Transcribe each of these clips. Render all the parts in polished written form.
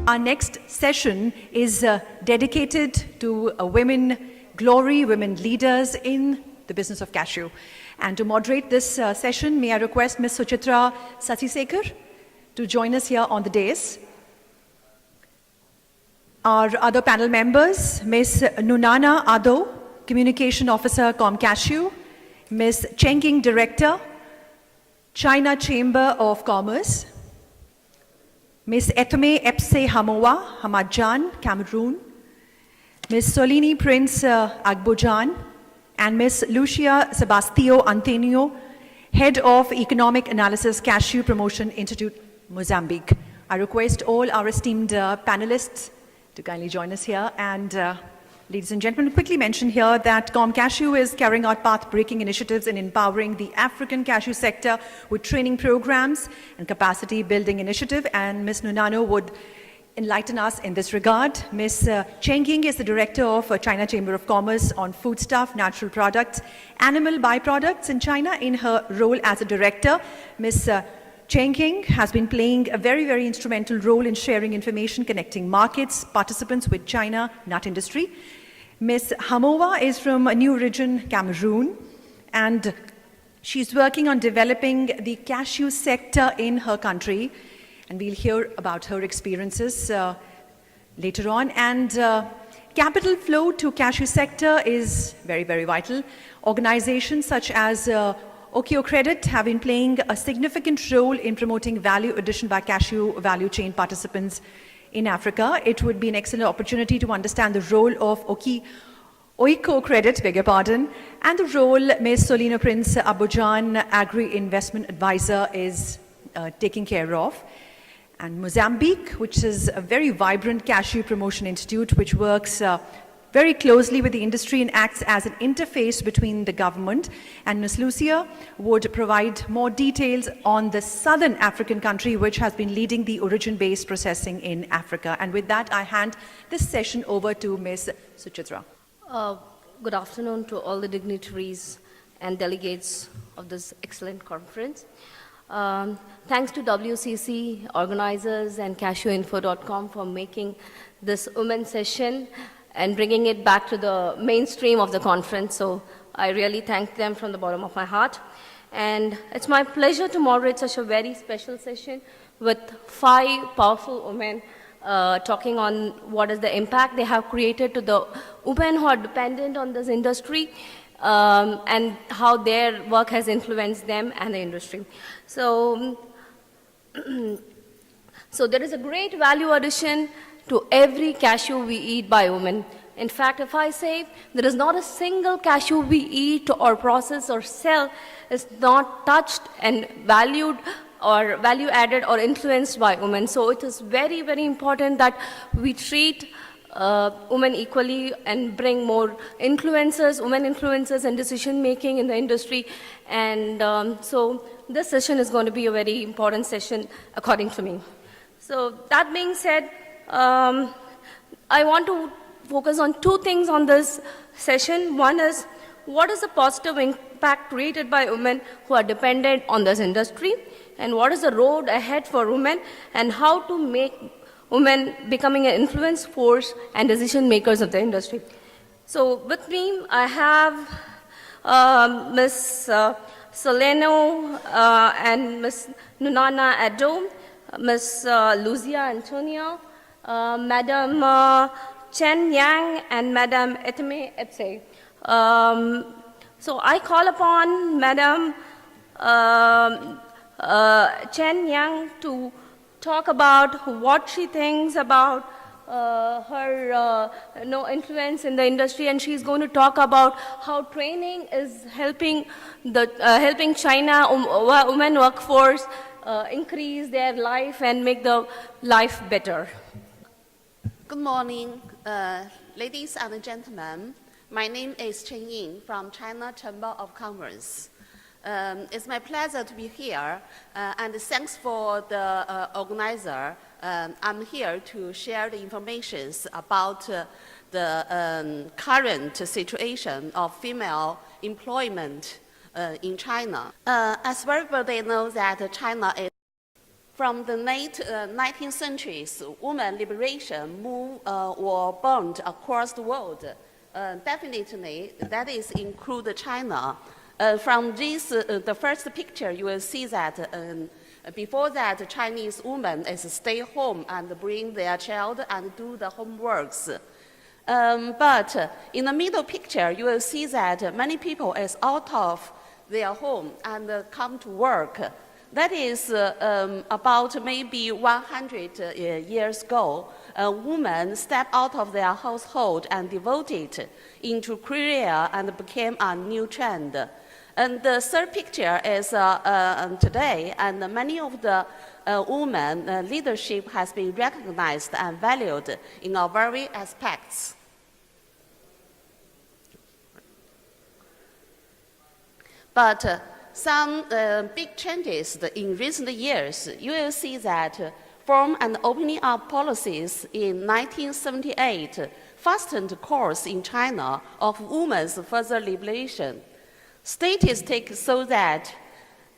Our next session is dedicated to women glory, women leaders in the business of cashew. And to moderate this session, may I request Ms. Suchitra Sasisekar to join us here on the dais. Our other panel members, Ms. Nunana Ado, Communication Officer, Cashew, Ms. Chenging, Director, China Chamber of Commerce, Ms. Etome Epse Hamowa, Hamadjan, Cameroon, Ms. Solini Prince Agbojan, and Ms. Lucia Sebastio Antonio, Head of Economic Analysis, Cashew Promotion Institute, Mozambique. I request all our esteemed panelists to kindly join us here. And ladies and gentlemen, quickly mention here that Cashew is carrying out path-breaking initiatives in empowering the African cashew sector with training programs and capacity building initiative. And Ms. Nunano would enlighten us in this regard. Ms. Chenging is the Director of China Chamber of Commerce on foodstuff, natural products, animal byproducts in China. In her role as a director, Ms. Chenging has been playing a very, very instrumental role in sharing information, connecting markets, participants with China nut industry. Ms. Hamowa is from New Region, Cameroon, and she's working on developing the cashew sector in her country. And we'll hear about her experiences later on. And capital flow to cashew sector is very, very vital. Organizations such as Okio Credit have been playing a significant role in promoting value addition by cashew value chain participants in Africa. It would be an excellent opportunity to understand the role of Oiko Credit, beg your pardon, and the role Ms. Solina Prince Abujan, Agri-Investment Advisor, is taking care of. And Mozambique, which is a very vibrant cashew promotion institute, which works very closely with the industry and acts as an interface between the government. And Ms. Lucia would provide more details on the southern African country, which has been leading the origin-based processing in Africa. And with that, I hand this session over to Ms. Suchitra. Good afternoon to all the dignitaries and delegates of this excellent conference. Thanks to WCC organizers and cashewinfo.com for making this women's session and bringing it back to the mainstream of the conference. So I really thank them from the bottom of my heart. And it's my pleasure to moderate such a very special session with 5 powerful women talking on what is the impact they have created to the women who are dependent on this industry and how their work has influenced them and the industry. So, so there is a great value addition to every cashew we eat by women. In fact, if I say there is not a single cashew we eat or process or sell is not touched and valued or value added or influenced by women. So it is very, very important that we treat women equally and bring more influencers, women influencers and decision making in the industry. And so this session is going to be a very important session according to me. So that being said, I want to focus on 2 things on this session. One is, what is the positive impact created by women who are dependent on this industry? And what is the road ahead for women? And how to make women becoming an influence force and decision makers of the industry. So with me, I have Ms. Soleno and Ms. Nunana Ado, Ms. Lucia Antonio, Madam Chen Yang, and Madam Eteme Epse. So I call upon Madam Chen Yang to talk about what she thinks about her influence in the industry, and she's going to talk about how training is helping China women workforce increase their life and make the life better. Good morning, ladies and gentlemen. My name is Chen Ying from China Chamber of Commerce. It's my pleasure to be here, and thanks for the organizer. I'm here to share the information about the current situation of female employment in China. As everybody knows that China is from the late 19th centuries, women liberation moved or burned across the world. Definitely, that is include China. From this, the first picture, you will see that before that, Chinese women is stay home and bring their child and do the homeworks. But in the middle picture, you will see that many people is out of their home and come to work. That is about maybe 100 years ago. Women stepped out of their household and devoted into career and became a new trend. And the third picture is today, and many of the women leadership has been recognized and valued in our very aspects. But some big changes in recent years, you will see that from and opening up policies in 1978 fastened course in China of women's further liberation. Statistics show that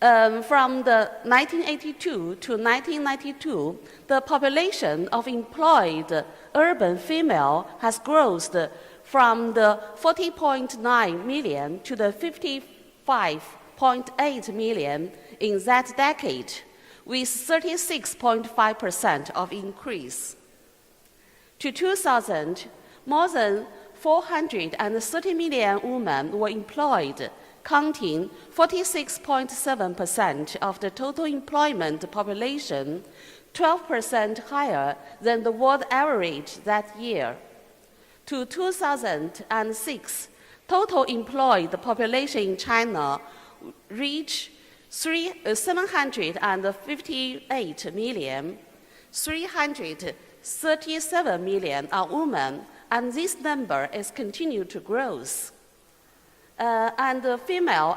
from the 1982 to 1992, the population of employed urban female has grown from the 40.9 million to the 55.8 million in that decade, with 36.5% of increase. To 2000, more than 430 million women were employed, counting 46.7% of the total employment population, 12% higher than the world average that year. To 2006, total employed population in China reached 758 million. 337 million are women, and this number is continued to grow. And the female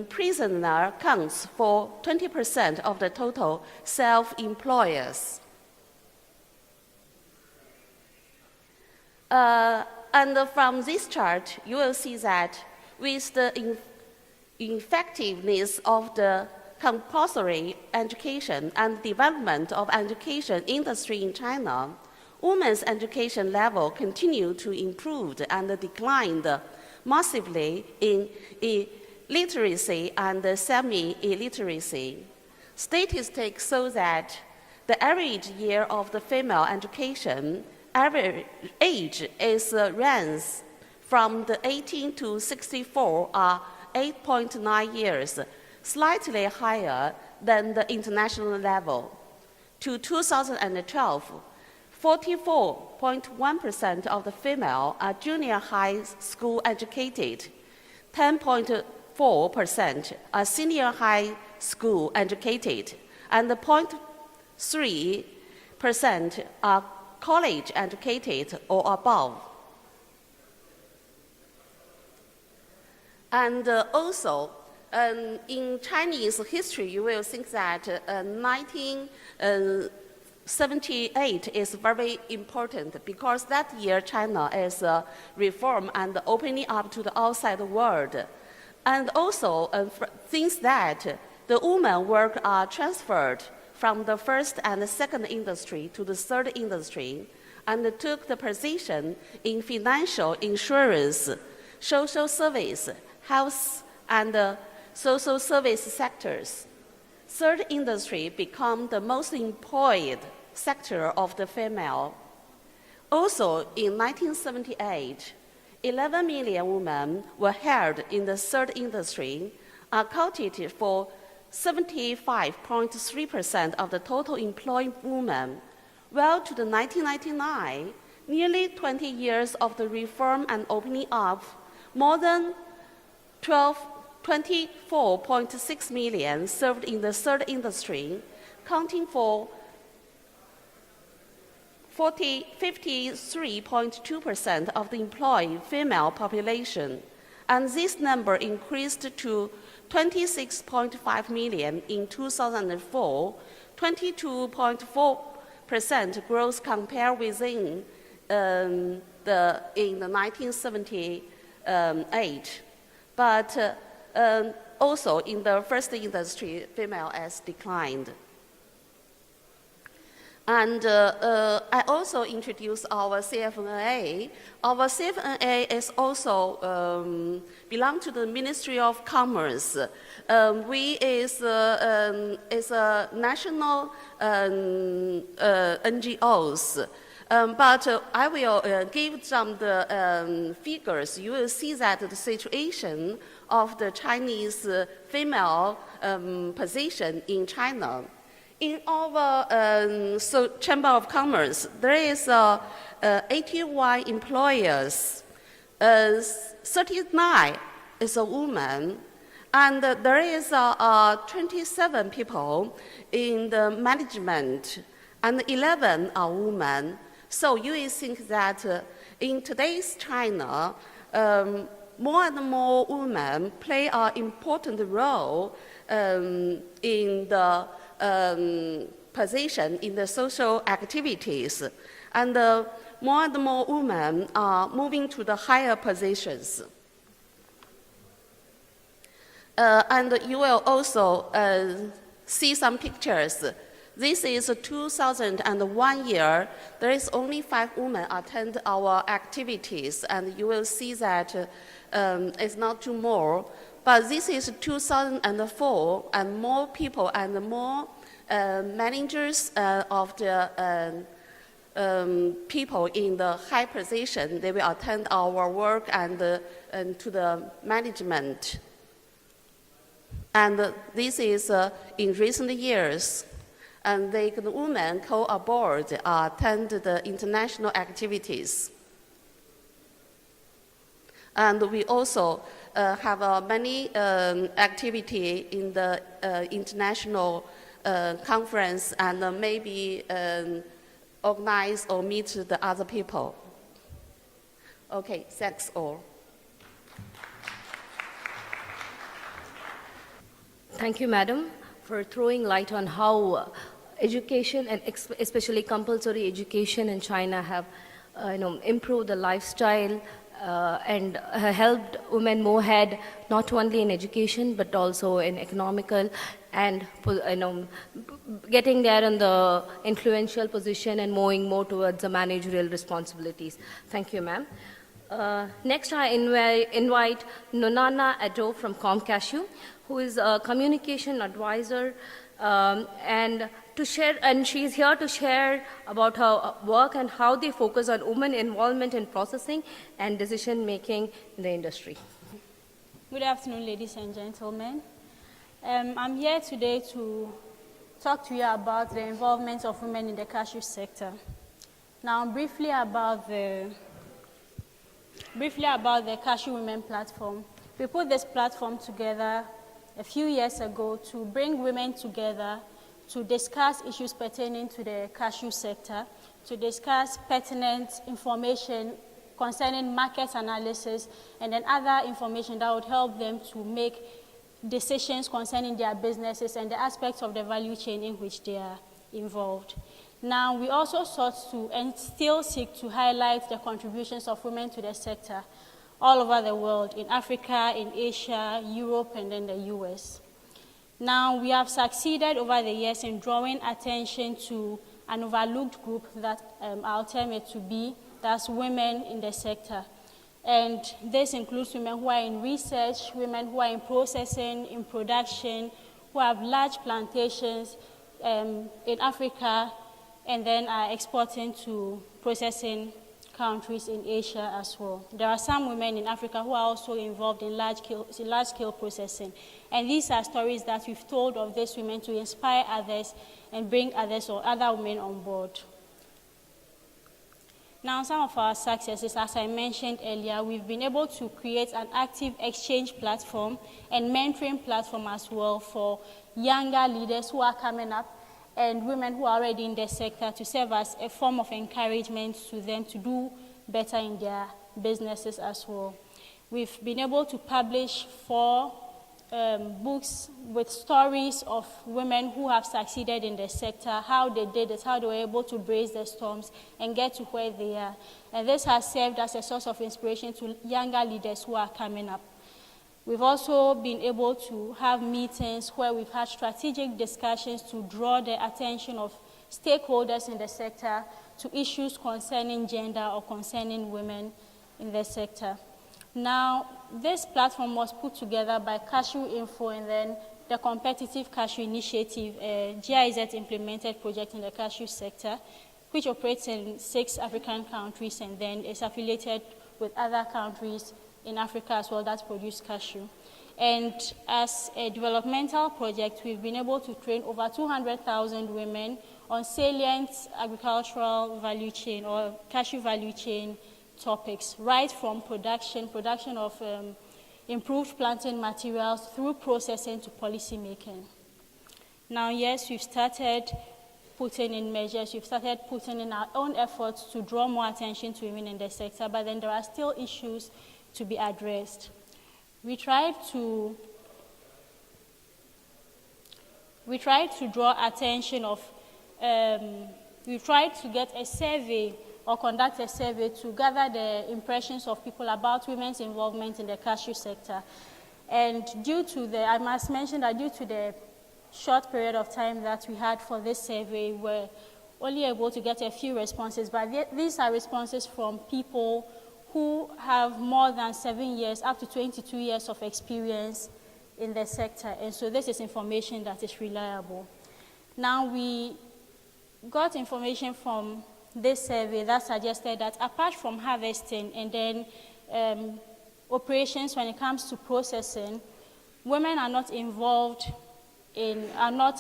prisoner counts for 20% of the total self-employers. And from this chart, you will see that with the effectiveness of the compulsory education and development of education industry in China, women's education level continued to improve and declined massively in illiteracy and semi-illiteracy. Statistics show that the average year of the female education average age is ranges from the 18 to 64 are 8.9 years, slightly higher than the international level. To 2012, 44.1% of the female are junior high school educated, 10.4% are senior high school educated, and 0.3% are college educated or above. And also, in Chinese history, you will think that 1978 is very important because that year China is reform and opening up to the outside world. And also, since that, the women work are transferred from the first and the second industry to the third industry and took the position in financial, insurance, social service, health, and social service sectors. Third industry became the most employed sector of the female. Also, in 1978, 11 million women were hired in the third industry, accounted for 75.3% of the total employed women, while to the 1999, nearly 20 years of the reform and opening up, more than 24.6 million served in the third industry, counting for 53.2% of the employed female population, and this number increased to 26.5 million in 2004, 22.4% growth compared with in the 1978. But also in the first industry, female has declined. And I also introduced our CFNA. Our CFNA is also belong to the Ministry of Commerce. We is a national NGOs. But I will give some the figures. You will see that the situation of the Chinese female position in China. In our Chamber of Commerce, there is 81 employers, 39 is a woman, and there is 27 people in the management, and 11 are women. So you will think that in today's China, more and more women play an important role in the position in the social activities, and more and more women are moving to the higher positions. And you will also see some pictures. This is 2001 year. There is only 5 women attend our activities, and you will see that it's not too more. But this is 2004, and more people and more managers of the people in the high position, they will attend our work and to the management. And this is in recent years. And the women co-aboard attend the international activities. And we also have many activity in the international conference, and maybe organize or meet the other people. Okay, thanks all. Thank you, Madam, for throwing light on how education, and especially compulsory education in China, have improved the lifestyle and helped women move ahead, not only in education but also in economical and getting there in the influential position and moving more towards the managerial responsibilities. Thank you, ma'am. Next, I invite Nunana Ado from Cashew, who is a communication advisor, and she's here to share about her work and how they focus on women involvement in processing and decision making in the industry. Good afternoon, ladies and gentlemen. I'm here today to talk to you about the involvement of women in the cashew sector. Now, briefly about the Cashew Women Platform. We put this platform together a few years ago to bring women together to discuss issues pertaining to the cashew sector, to discuss pertinent information concerning market analysis, and then other information that would help them to make decisions concerning their businesses and the aspects of the value chain in which they are involved. Now, we also sought to, and still seek to, highlight the contributions of women to the sector all over the world, in Africa, in Asia, Europe, and then the US. Now, we have succeeded over the years in drawing attention to an overlooked group that I'll term it to be, that's women in the sector. And this includes women who are in research, women who are in processing, in production, who have large plantations in Africa, and then are exporting to processing countries in Asia as well. There are some women in Africa who are also involved in large-scale processing. And these are stories that we've told of these women to inspire others and bring others or other women on board. Now, some of our successes, as I mentioned earlier, we've been able to create an active exchange platform and mentoring platform as well for younger leaders who are coming up and women who are already in the sector, to serve as a form of encouragement to them to do better in their businesses as well. We've been able to publish 4 books with stories of women who have succeeded in the sector, how they did it, how they were able to brave the storms and get to where they are. And this has served as a source of inspiration to younger leaders who are coming up. We've also been able to have meetings where we've had strategic discussions to draw the attention of stakeholders in the sector to issues concerning gender or concerning women in the sector. Now, this platform was put together by Cashew Info and then the Competitive Cashew Initiative, a GIZ-implemented project in the cashew sector, which operates in 6 African countries and then is affiliated with other countries in Africa as well that produce cashew. And as a developmental project, we've been able to train over 200,000 women on salient agricultural value chain or cashew value chain topics, right from production of improved planting materials through processing to policy making. Now, yes, we've started putting in measures, we've started putting in our own efforts to draw more attention to women in the sector, but then there are still issues to be addressed. We tried to draw attention of, we tried to get a survey or conduct a survey to gather the impressions of people about women's involvement in the cashew sector. And due to the, I must mention that due to the short period of time that we had for this survey, we were only able to get a few responses, but these are responses from people who have more than 7 years, up to 22 years of experience in the sector. And so this is information that is reliable. Now, we got information from this survey that suggested that apart from harvesting and then operations when it comes to processing, women are not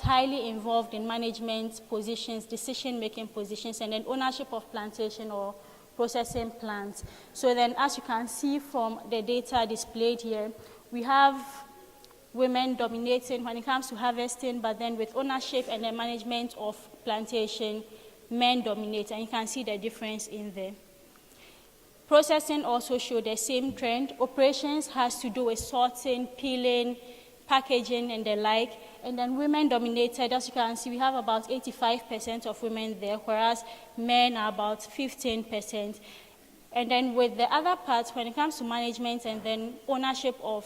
highly involved in management positions, decision-making positions, and then ownership of plantation or processing plants. So then, as you can see from the data displayed here, we have women dominating when it comes to harvesting, but then with ownership and the management of plantation, men dominate, and you can see the difference in there. Processing also showed the same trend. Operations has to do with sorting, peeling, packaging, and the like, and then women dominated. As you can see, we have about 85% of women there, whereas men are about 15%. And then with the other parts, when it comes to management and then ownership of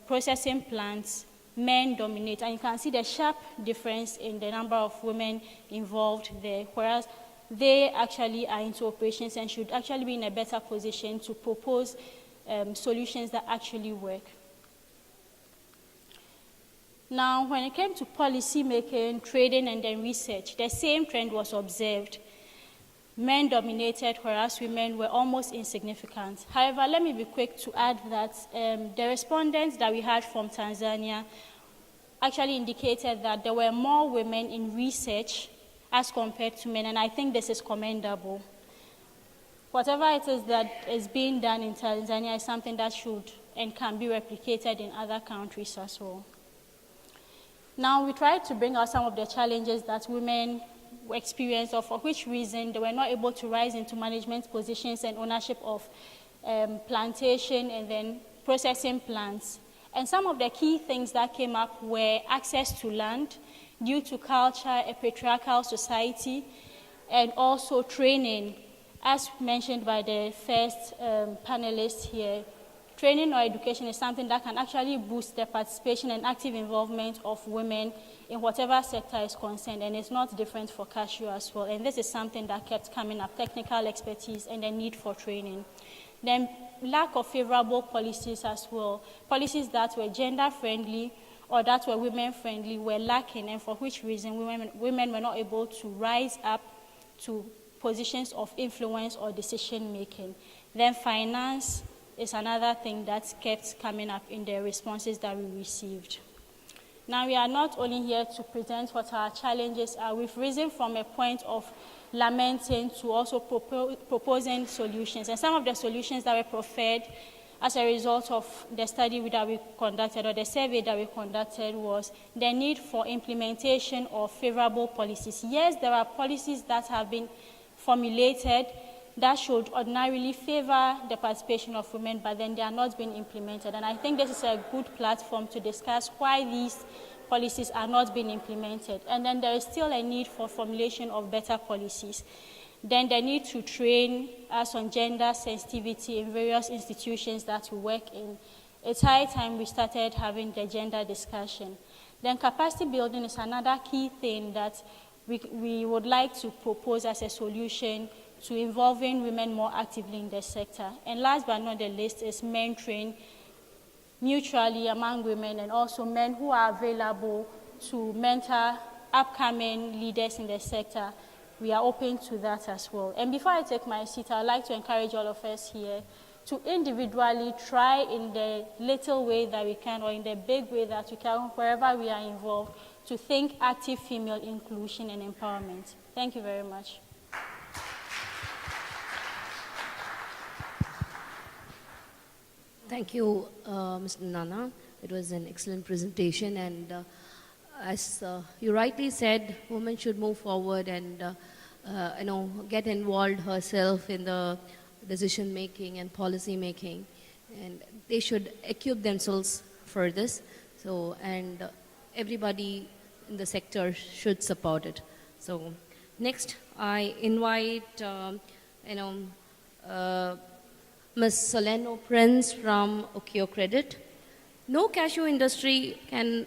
processing plants, men dominate. And you can see the sharp difference in the number of women involved there, whereas they actually are into operations and should actually be in a better position to propose solutions that actually work. Now, when it came to policy making, trading, and then research, the same trend was observed. Men dominated, whereas women were almost insignificant. However, let me be quick to add that the respondents that we had from Tanzania actually indicated that there were more women in research as compared to men, and I think this is commendable. Whatever it is that is being done in Tanzania is something that should and can be replicated in other countries as well. Now, we tried to bring out some of the challenges that women experienced, or for which reason they were not able to rise into management positions and ownership of plantation and then processing plants. And some of the key things that came up were access to land due to culture, a patriarchal society, and also training. As mentioned by the first panelist here, training or education is something that can actually boost the participation and active involvement of women in whatever sector is concerned, and it's not different for cashew as well. And this is something that kept coming up, technical expertise and the need for training. Then lack of favorable policies as well. Policies that were gender-friendly or that were women-friendly were lacking, and for which reason women were not able to rise up to positions of influence or decision-making. Then finance is another thing that kept coming up in the responses that we received. Now, we are not only here to present what our challenges are. We've risen from a point of lamenting to also proposing solutions. And some of the solutions that were proffered as a result of the study that we conducted or the survey that we conducted was the need for implementation of favorable policies. Yes, there are policies that have been formulated that should ordinarily favor the participation of women, but then they are not being implemented. And I think this is a good platform to discuss why these policies are not being implemented. And then there is still a need for formulation of better policies. Then the need to train us on gender sensitivity in various institutions that we work in. It's high time we started having the gender discussion. Then capacity building is another key thing that we would like to propose as a solution to involving women more actively in the sector. And last but not the least is mentoring mutually among women and also men who are available to mentor upcoming leaders in the sector. We are open to that as well. And before I take my seat, I'd like to encourage all of us here to individually try in the little way that we can or in the big way that we can, wherever we are involved, to think active female inclusion and empowerment. Thank you very much. Thank you, Mr. Nana. It was an excellent presentation, and as you rightly said, women should move forward and get involved herself in the decision making and policy making, and they should equip themselves for this. So, and everybody in the sector should support it. So, next I invite Ms. Soleno Prince from Okio Credit. No cashew industry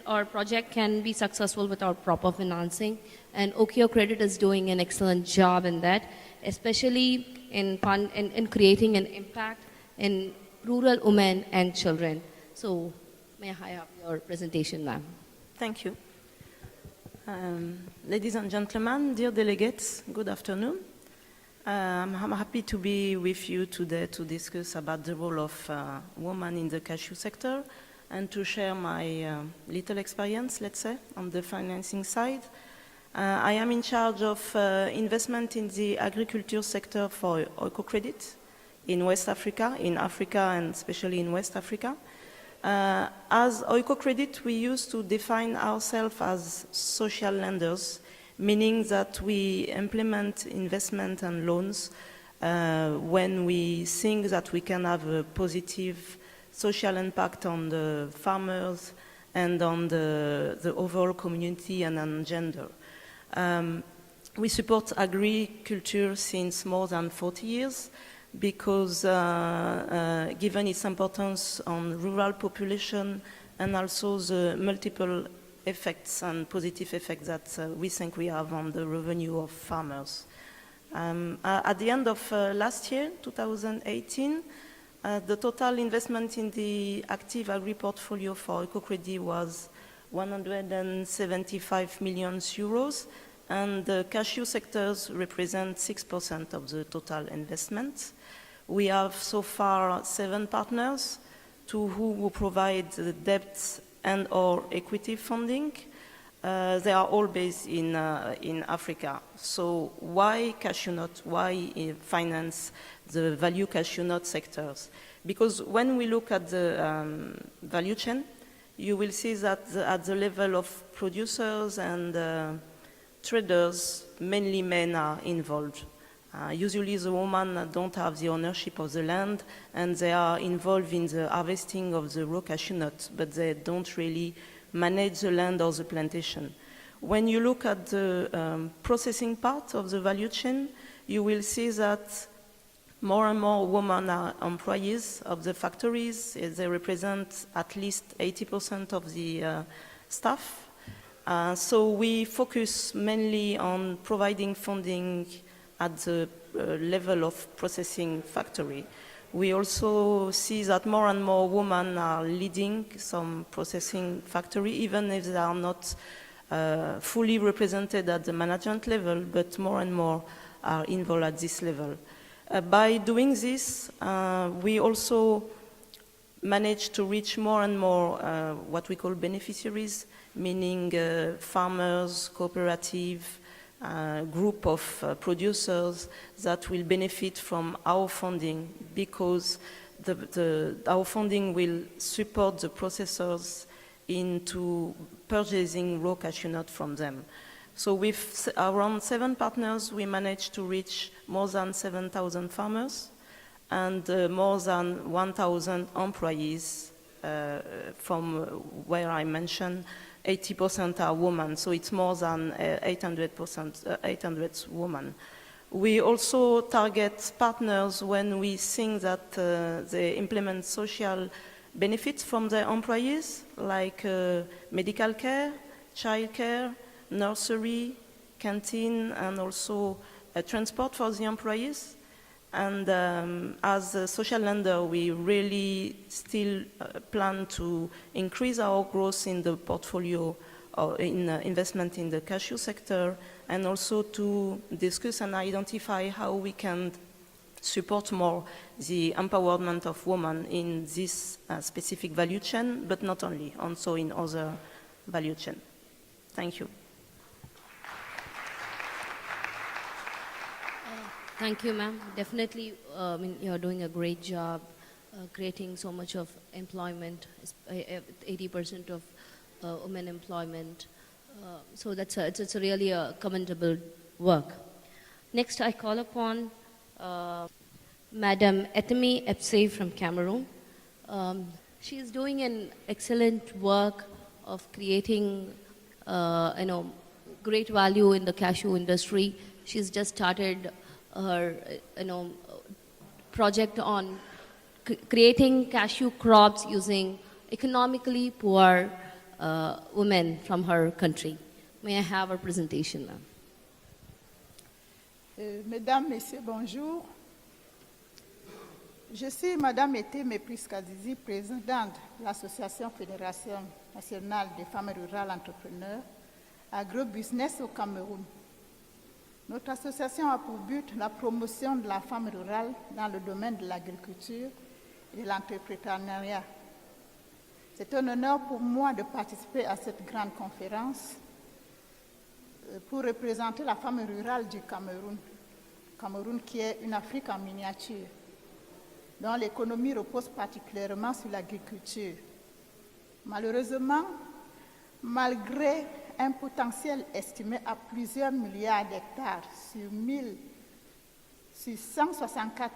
or project can be successful without proper financing, and Okio Credit is doing an excellent job in that, especially in creating an impact in rural women and children. So, may I have your presentation, ma'am? Thank you. Ladies and gentlemen, dear delegates, good afternoon. I'm happy to be with you today to discuss about the role of women in the cashew sector and to share my little experience, let's say, on the financing side. I am in charge of investment in the agriculture sector for Oikocredit in West Africa, and especially in West Africa. As Oikocredit, we used to define ourselves as social lenders, meaning that we implement investment and loans when we think that we can have a positive social impact on the farmers and on the overall community and on gender. We support agriculture since more than 40 years because given its importance on rural population and also the multiple effects and positive effects that we think we have on the revenue of farmers. At the end of last year, 2018, the total investment in the active agri portfolio for Oikocredit was 175 million euros, and the cashew sectors represent 6% of the total investment. We have so far 7 partners, 2 who provide the debt and or equity funding. They are all based in Africa. So why cashew nut? Why finance the value cashew nut sectors? Because when we look at the value chain, you will see that at the level of producers and traders, mainly men are involved. Usually the women don't have the ownership of the land and they are involved in the harvesting of the raw cashew nut, but they don't really manage the land or the plantation. When you look at the processing part of the value chain, you will see that more and more women are employees of the factories. They represent at least 80% of the staff. So we focus mainly on providing funding at the level of processing factory. We also see that more and more women are leading some processing factory, even if they are not fully represented at the management level, but more and more are involved at this level. By doing this, we also manage to reach more and more what we call beneficiaries, meaning farmers, cooperative, group of producers that will benefit from our funding because our funding will support the processors into purchasing raw cashew nut from them. So with around 7 partners, we managed to reach more than 7,000 farmers and more than 1,000 employees from where I mentioned 80% are women, so it's more than 800 women. We also target partners when we think that they implement social benefits from their employees, like medical care, child care, nursery, canteen, and also transport for the employees. And as a social lender, we really still plan to increase our growth in the portfolio or in investment in the cashew sector, and also to discuss and identify how we can support more the empowerment of women in this specific value chain, but not only, also in other value chain. Thank you. Thank you, ma'am. Definitely, you're doing a great job creating so much of employment, 80% of women employment. So it's a really a commendable work. Next, I call upon Madam Ethemi Epsey from Cameroon. She is doing an excellent work of creating, great value in the cashew industry. She's just started her, project on creating cashew crops using economically poor women from her country. May I have her presentation, ma'am? Mesdames, Messieurs, bonjour. Je suis Madame Ethemi Epsey, présidente de l'Association Fédération nationale des femmes rurales entrepreneurs, agrobusiness au Cameroun. Notre association a pour but la promotion de la femme rurale dans le domaine de l'agriculture et de l'entrepreneuriat. C'est un honneur pour moi de participer à cette grande conférence pour représenter la femme rurale du Cameroun. Cameroun qui est une Afrique en miniature, dont l'économie repose particulièrement sur l'agriculture. Malheureusement, malgré un potentiel estimé à plusieurs milliards d'hectares sur 164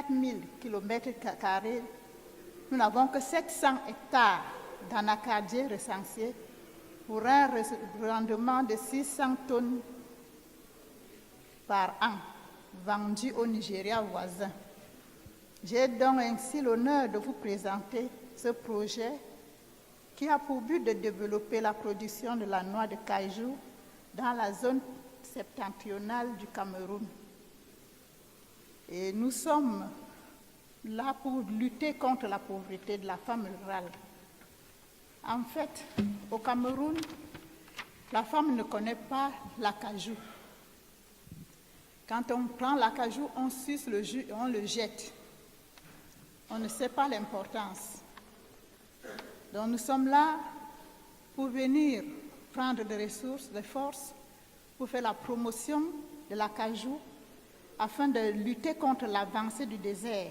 000 km², nous n'avons que 700 hectares d'anacardiers recensés pour un rendement de 600 tonnes par an, vendues au Nigeria voisin. J'ai donc ainsi l'honneur de vous présenter ce projet qui a pour but de développer la production de la noix de cajou dans la zone septentrionale du Cameroun. Et nous sommes là pour lutter contre la pauvreté de la femme rurale. En fait, au Cameroun, la femme ne connaît pas l'acajou. Quand on prend l'acajou, on suce le jus et on le jette. On ne sait pas l'importance. Donc nous sommes là pour venir prendre des ressources, des forces, pour faire la promotion de l'acajou afin de lutter contre l'avancée du désert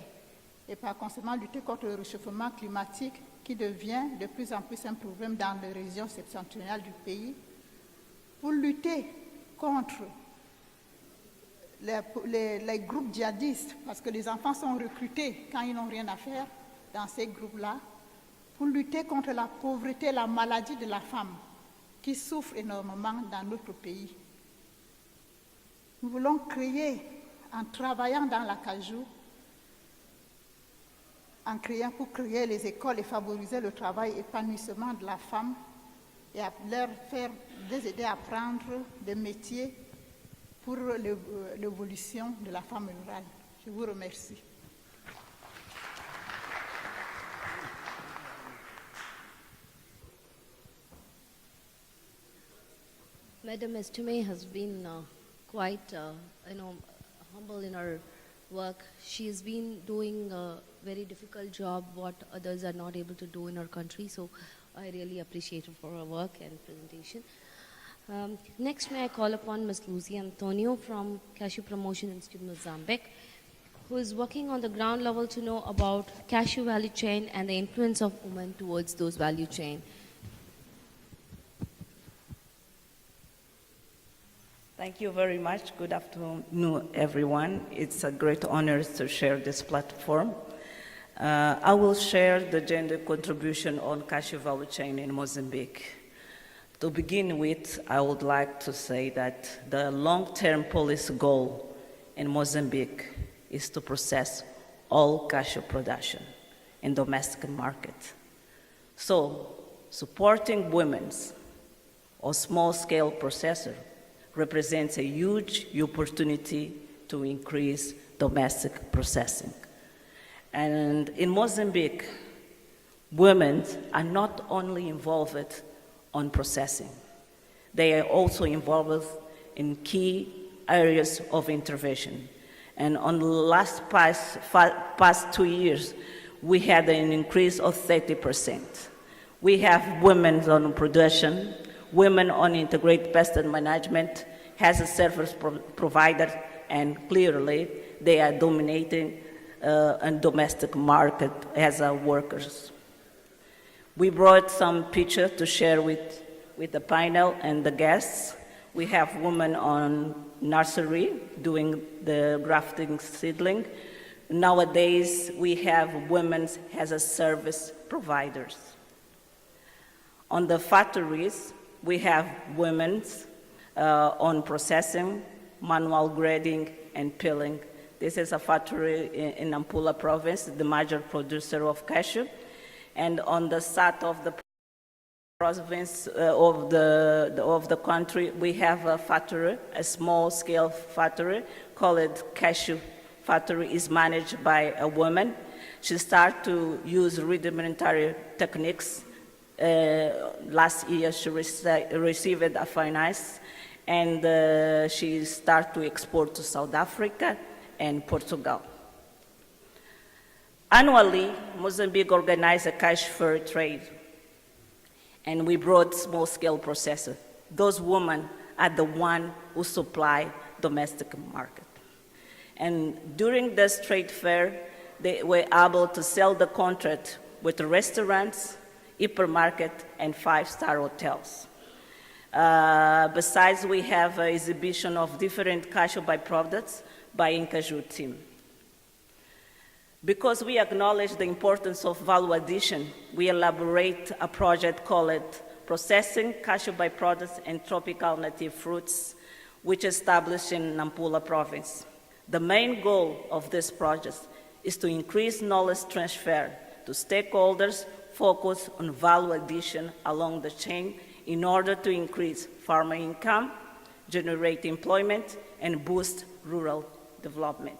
et par conséquent lutter contre le réchauffement climatique qui devient de plus en plus un problème dans les régions septentrionales du pays, pour lutter contre les groupes djihadistes, parce que les enfants sont recrutés quand ils n'ont rien à faire dans ces groupes-là, pour lutter contre la pauvreté et la maladie de la femme qui souffre énormément dans notre pays. Nous voulons créer, en travaillant dans l'acajou, pour créer les écoles et favoriser le travail et l'épanouissement de la femme et à les aider à apprendre des métiers pour l'évolution de la femme rurale. Je vous remercie. Madam Estime has been quite, humble in her work. She's been doing a very difficult job, what others are not able to do in her country. So I really appreciate her for her work and presentation. Next, may I call upon Ms. Lucy Antonio from Cashew Promotion Institute, Mozambique, who is working on the ground level to know about cashew value chain and the influence of women towards those value chain. Thank you very much. Good afternoon, everyone. It's a great honor to share this platform. I will share the gender contribution on cashew value chain in Mozambique. To begin with, I would like to say that the long-term policy goal in Mozambique is to process all cashew production in domestic market. So, supporting women's or small-scale processor represents a huge opportunity to increase domestic processing. And in Mozambique, women are not only involved on processing, they are also involved in key areas of intervention. And on the past 2 years, we had an increase of 30%. We have women on production, women on integrated pest management, as a service provider, and clearly they are dominating a domestic market as workers. We brought some pictures to share with the panel and the guests. We have women on nursery doing the grafting seedling. Nowadays, we have women as a service providers. On the factories, we have women on processing, manual grading, and peeling. This is a factory in Nampula province, the major producer of cashew. And on the south of the province of the country, we have a factory, a small-scale factory called Cashew factory. Is managed by a woman. She started to use rudimentary techniques. Last year, she received a finance, and she started to export to South Africa and Portugal. Annually, Mozambique organizes a cash fair trade, and we brought small-scale processors. Those women are the ones who supply domestic market. And during this trade fair, they were able to sell the contract with restaurants, hypermarket, and five-star hotels. Besides, we have an exhibition of different cashew byproducts by Cashew team. Because we acknowledge the importance of value addition, we elaborate a project called Processing Cashew Byproducts and Tropical Native Fruits, which is established in Nampula province. The main goal of this project is to increase knowledge transfer to stakeholders focused on value addition along the chain in order to increase farmer income, generate employment, and boost rural development.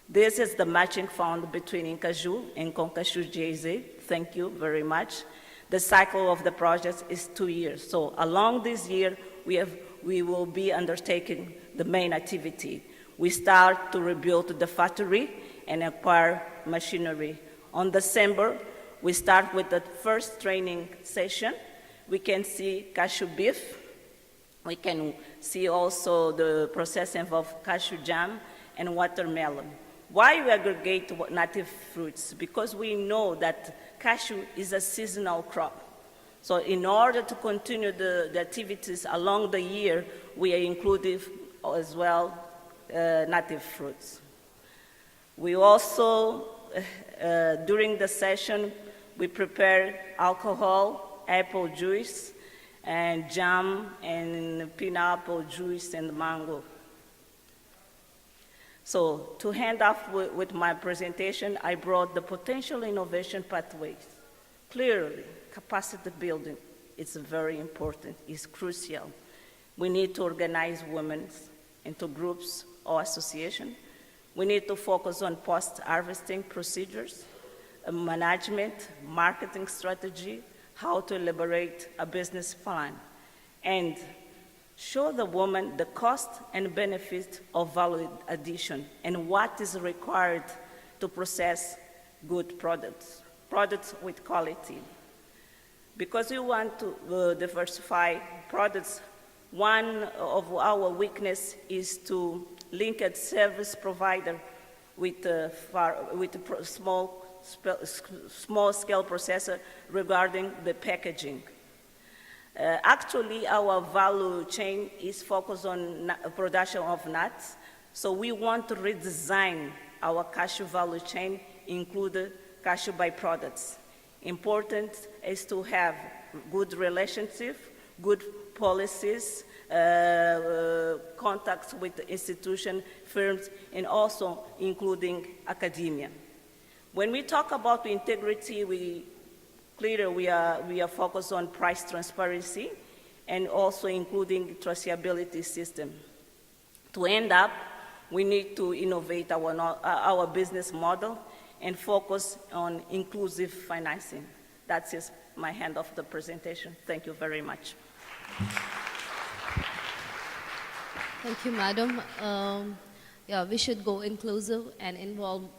This is the matching fund between Cashew and Cashew GAZ. Thank you very much. The cycle of the project is 2 years. So along this year, we will be undertaking the main activity. We start to rebuild the factory and acquire machinery. On December, we start with the first training session. We can see cashew beef. We can see also the processing of cashew jam and watermelon. Why we aggregate native fruits? Because we know that cashew is a seasonal crop. So in order to continue the activities along the year, we are including as well native fruits. We also, during the session, we prepare alcohol, apple juice, and jam, and pineapple juice, and mango. So to hand off with my presentation, I brought the potential innovation pathways. Clearly, capacity building is very important, it's crucial. We need to organize women into groups or associations. We need to focus on post-harvesting procedures, management, marketing strategy, how to elaborate a business plan, and show the woman the cost and benefit of value addition and what is required to process good products with quality. Because we want to diversify products, one of our weaknesses is to link a service provider with a small-scale processor regarding the packaging. Actually, our value chain is focused on production of nuts, so we want to redesign our cashew value chain, include cashew byproducts. Important is to have good relationships, good policies, contacts with institutions, firms, and also including academia. When we talk about integrity, we are focused on price transparency and also including traceability system. To end up, we need to innovate our business model and focus on inclusive financing. That's just my hand of the presentation. Thank you very much. Thank you, Madam. Yeah, we should go inclusive and involve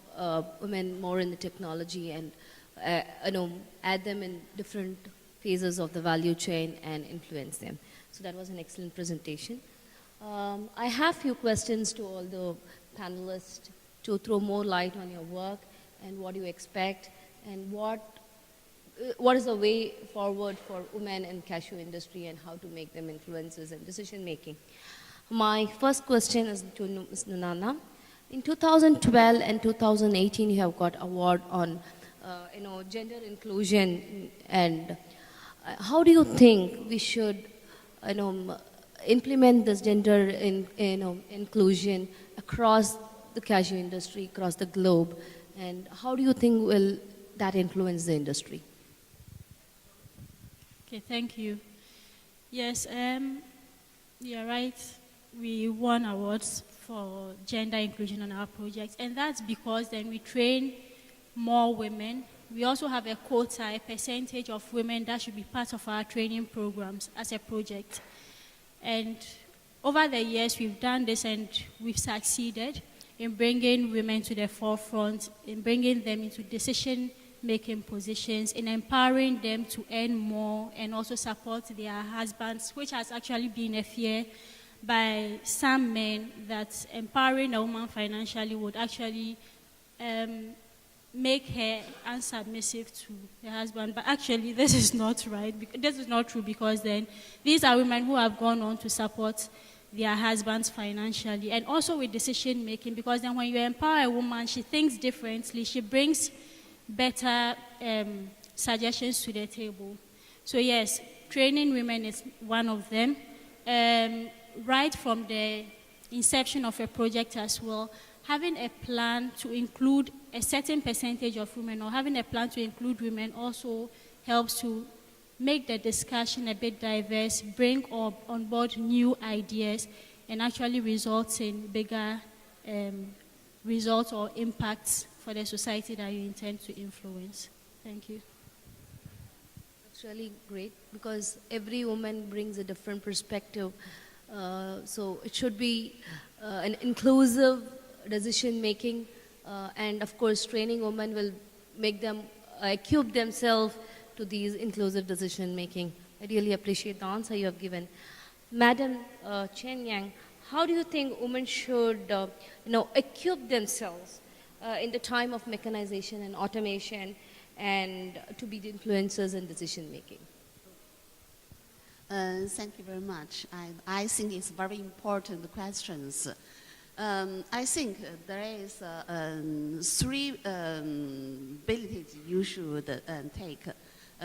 women more in the technology and add them in different phases of the value chain and influence them. So that was an excellent presentation. I have few questions to all the panelists to throw more light on your work and what you expect and what is the way forward for women in cashew industry and how to make them influencers in decision making. My first question is to Ms. Nunana. In 2012 and 2018, you have got award on gender inclusion, and how do you think we should implement this gender inclusion across the cashew industry, across the globe, and how do you think will that influence the industry? Okay, thank you. Yes, you're right. We won awards for gender inclusion on our projects, and that's because then we train more women. We also have a quota, a percentage of women that should be part of our training programs as a project. And over the years, we've done this and we've succeeded in bringing women to the forefront, in bringing them into decision-making positions, in empowering them to earn more and also support their husbands, which has actually been a fear by some men that empowering a woman financially would actually make her unsubmissive to the husband. But actually, this is not right. This is not true, because then these are women who have gone on to support their husbands financially and also with decision making, because then when you empower a woman, she thinks differently, she brings better suggestions to the table. So yes, training women is one of them. Right from the inception of a project as well, having a plan to include a certain percentage of women or having a plan to include women also helps to make the discussion a bit diverse, bring on board new ideas, and actually results in bigger results or impacts for the society that you intend to influence. Thank you. That's really great, because every woman brings a different perspective. So it should be an inclusive decision making, and of course training women will make them equip themselves to these inclusive decision making. I really appreciate the answer you have given. Madam Chen Yang, how do you think women should equip themselves in the time of mechanization and automation and to be the influencers in decision making? Thank you very much. I think it's very important questions. I think there is three abilities you should take.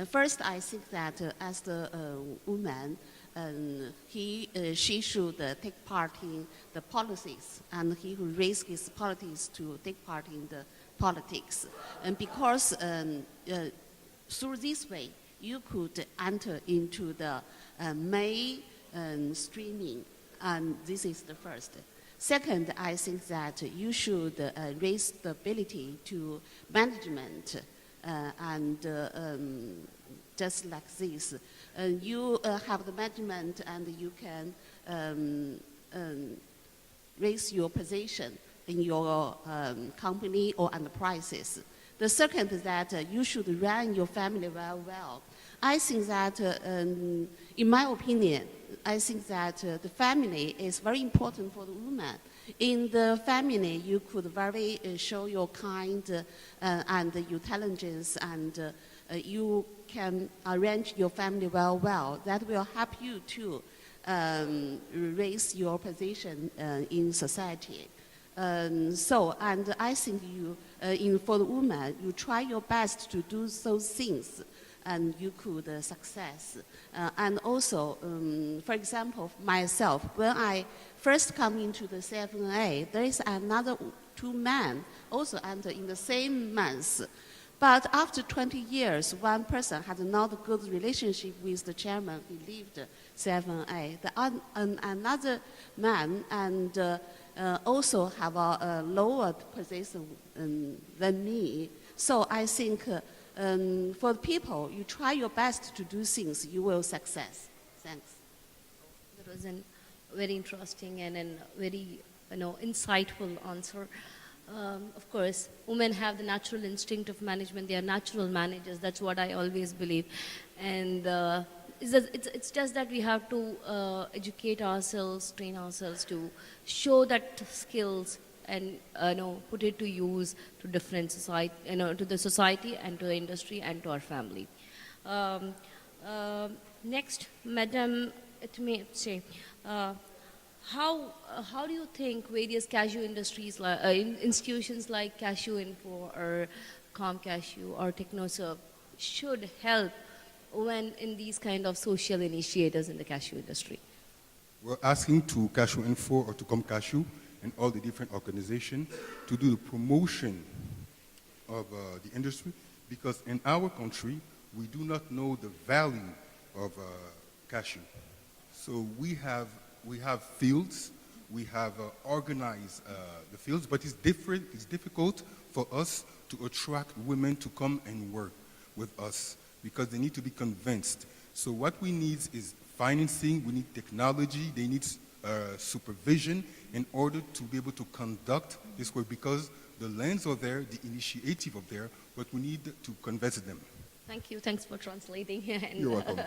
First, I think that as the woman, she should take part in the policies, and he who raise his politics to take part in the politics. And because through this way, you could enter into the mainstreaming, and this is the first. Second, I think that you should raise the ability to management, and just like this. You have the management and you can raise your position in your company or enterprises. The second is that you should run your family very well. I think that, in my opinion, I think that the family is very important for the woman. In the family, you could very show your kind and your intelligence, and you can arrange your family very well. That will help you to raise your position in society. And I think for the woman, you try your best to do those things, and you could success. And also, for example, myself, when I first come into the CFNA, there is another two men also enter in the same month. But after 20 years, one person had not a good relationship with the chairman. He left CFNA. Another man and also have a lower position than me. So I think for people, you try your best to do things, you will success. Thanks. That was a very interesting and a very insightful answer. Of course, women have the natural instinct of management. They are natural managers. That's what I always believe. And it's just that we have to educate ourselves, train ourselves to show that skills and put it to use to different society, to the society and to the industry and to our family. Next, Madam Etmeche, how do you think various cashew industries, institutions like Cashew Info or Cashew or TechnoServe should help women in these kind of social initiators in the cashew industry? We're asking to Cashew Info or to Cashew and all the different organizations to do the promotion of the industry, because in our country, we do not know the value of cashew. So we have fields, we have organized the fields, but it's difficult for us to attract women to come and work with us because they need to be convinced. So what we need is financing, we need technology, they need supervision in order to be able to conduct this work, because the lands are there, the initiative are there, but we need to convince them. Thank you. Thanks for translating. And, You're welcome.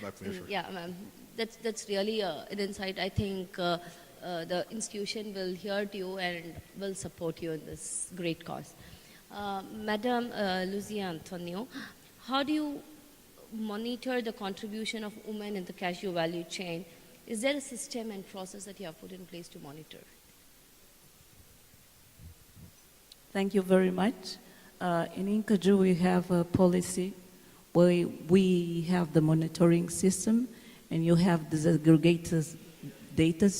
My pleasure. Yeah, ma'am. That's really an insight. I think the institution will hear to you and will support you in this great cause. Madam Lucia Antonio, how do you monitor the contribution of women in the cashew value chain? Is there a system and process that you have put in place to monitor? Thank you very much. In Inkaju, we have a policy where we have the monitoring system, and you have disaggregated data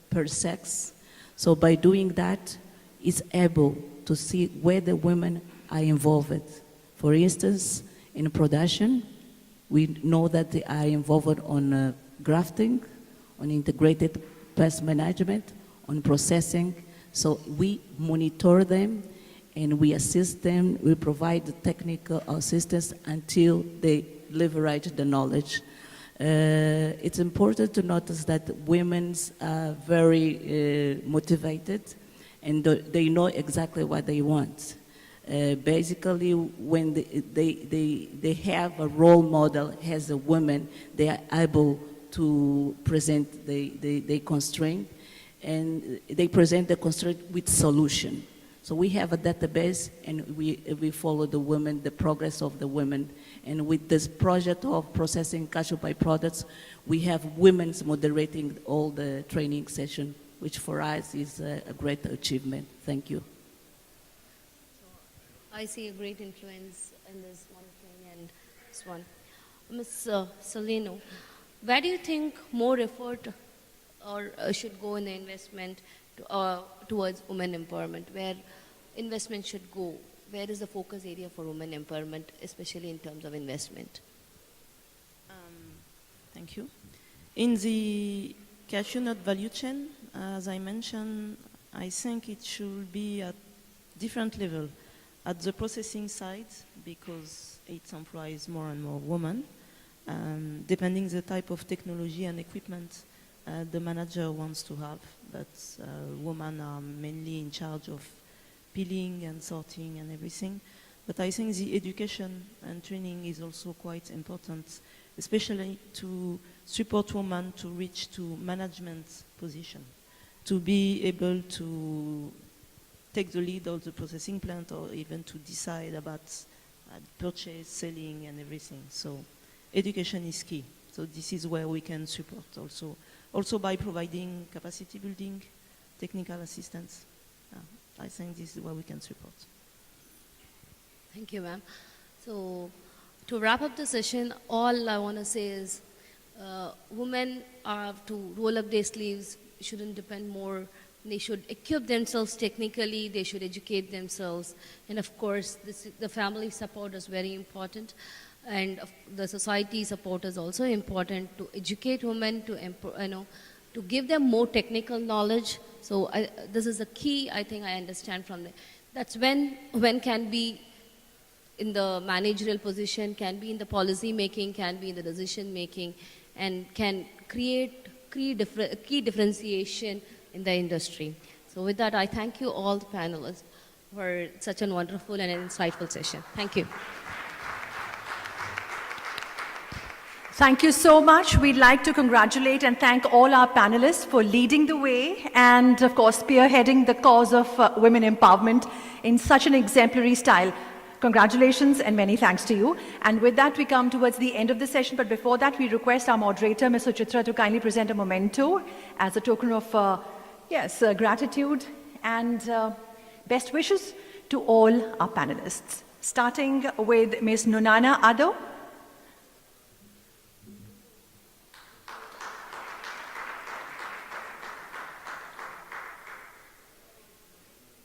per sex. So by doing that, it's able to see where the women are involved. For instance, in production, we know that they are involved on grafting, on integrated pest management, on processing. So we monitor them and we assist them, we provide the technical assistance until they leverage the knowledge. It's important to notice that women are very motivated and they know exactly what they want. Basically, when they have a role model as a woman, they are able to present the constraint, and they present the constraint with solution. So we have a database, and we follow the women, the progress of the women. And with this project of processing cashew byproducts, we have women moderating all the training session, which for us is a great achievement. Thank you. I see a great influence in this one thing and this one. Ms. Solino, where do you think more effort or should go in the investment towards women empowerment? Where investment should go? Where is the focus area for women empowerment, especially in terms of investment? Thank you. In the cashew nut value chain, as I mentioned, I think it should be at different level. At the processing side, because it employs more and more women, depending the type of technology and equipment the manager wants to have, but women are mainly in charge of peeling and sorting and everything. But I think the education and training is also quite important, especially to support women to reach to management position, to be able to take the lead of the processing plant, or even to decide about purchase, selling, and everything. So education is key. So this is where we can support also by providing capacity building, technical assistance. I think this is where we can support. Thank you, ma'am. So to wrap up the session, all I want to say is women have to roll up their sleeves, shouldn't depend more They should equip themselves technically, they should educate themselves, and of course, the family support is very important, and the society support is also important to educate women, to give them more technical knowledge. So this is a key, I think I understand from there. That's when women can be in the managerial position, can be in the policy making, can be in the decision making, and can create key differentiation in the industry. So with that, I thank you all the panelists for such a wonderful and insightful session. Thank you. Thank you so much. We'd like to congratulate and thank all our panelists for leading the way and, of course, spearheading the cause of women empowerment in such an exemplary style. Congratulations and many thanks to you. And with that, we come towards the end of the session. But before that, we request our moderator, Ms. Suchitra, to kindly present a memento as a token of gratitude and best wishes to all our panelists. Starting with Ms. Nunana Ado.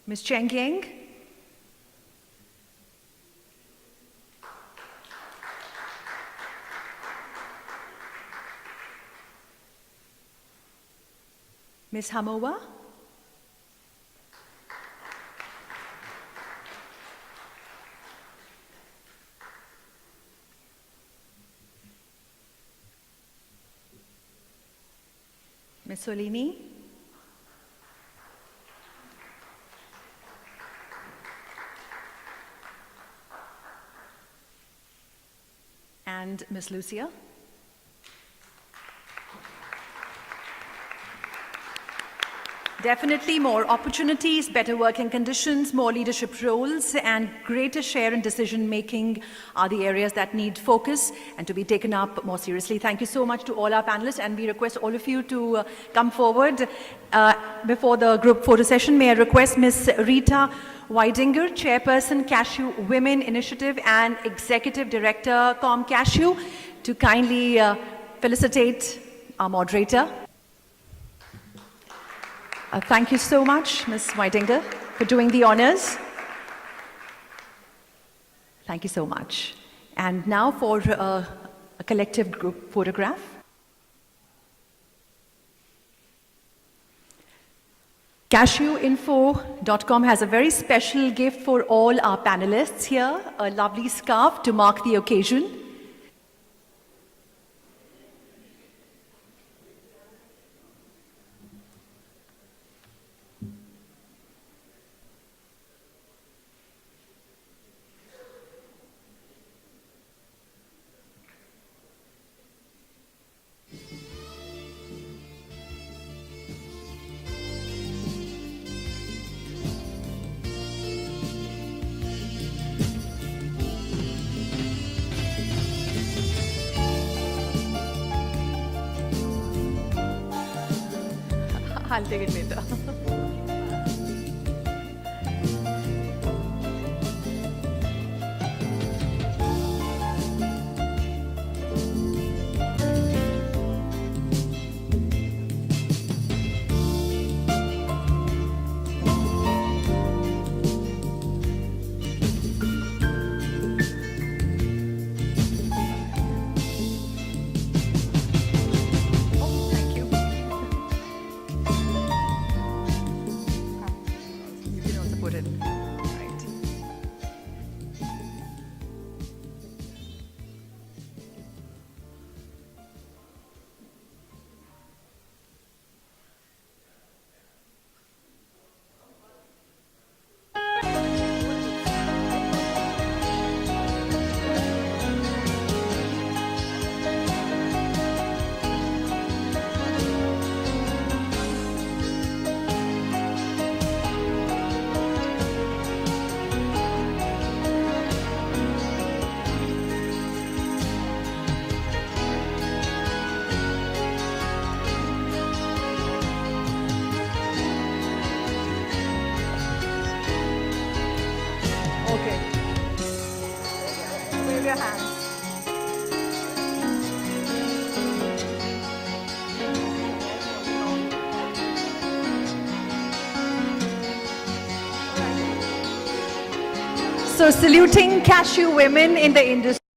Ms. Cheng Ying. Ms. Hamowa. Ms. Solini. And Ms. Lucia. Definitely more opportunities, better working conditions, more leadership roles, and greater share in decision making are the areas that need focus and to be taken up more seriously. Thank you so much to all our panelists, and we request all of you to come forward. Before the group photo session, may I request Ms. Rita Weidinger, Chairperson, Cashew Women Initiative and Executive Director, Cashew, to kindly felicitate our moderator. Thank you so much, Ms. Weidinger, for doing the honors. Thank you so much. And now for a collective group photograph. CashewInfo.com has a very special gift for all our panelists here, a lovely scarf to mark the occasion. I'll take it later. So saluting cashew women in the industry.